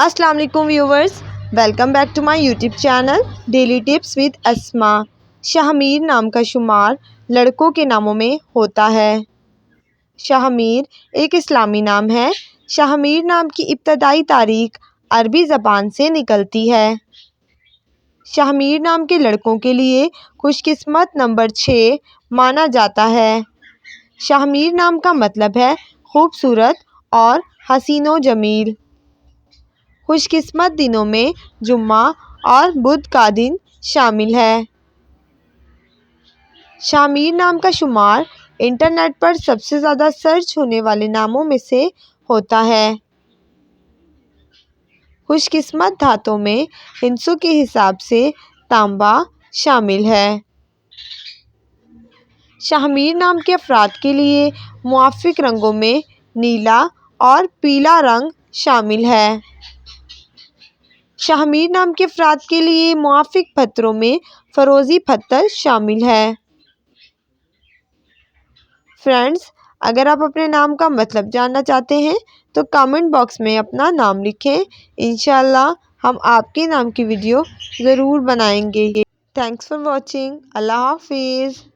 السلام علیکم viewers, welcome back to my YouTube channel daily tips with Asma. Shahmeer نام کا شمار لڑکوں کے ناموں میں ہوتا ہے۔ شاہمیر ایک اسلامی نام ہے۔ شاہمیر نام کی ابتدائی تاریخ عربی زبان سے نکلتی ہے۔ شاہمیر نام کے لڑکوں کے لیے خوش قسمت نمبر 6 مانا جاتا ہے۔ شاہمیر نام کا مطلب ہے خوبصورت اور حسین و جمیل۔ خوش قسمت دنوں میں جمعہ اور بدھ کا دن شامل ہے۔ شاہمیر نام کا شمار انٹرنیٹ پر سب سے زیادہ سرچ ہونے والے ناموں میں سے ہوتا ہے۔ خوش قسمت دھاتوں میں ہندسوں کے حساب سے تانبا شامل ہے۔ شاہمیر نام کے افراد کے لیے موافق رنگوں میں نیلا اور پیلا رنگ شامل ہے۔ شاہمیر نام کے افراد کے لیے موافق پتھروں میں فیروزی پتھر شامل ہے۔ فرینڈز، اگر آپ اپنے نام کا مطلب جاننا چاہتے ہیں تو کامنٹ باکس میں اپنا نام لکھیں۔ انشاءاللہ ہم آپ کے نام کی ویڈیو ضرور بنائیں گے۔ Thanks for watching. اللہ حافظ۔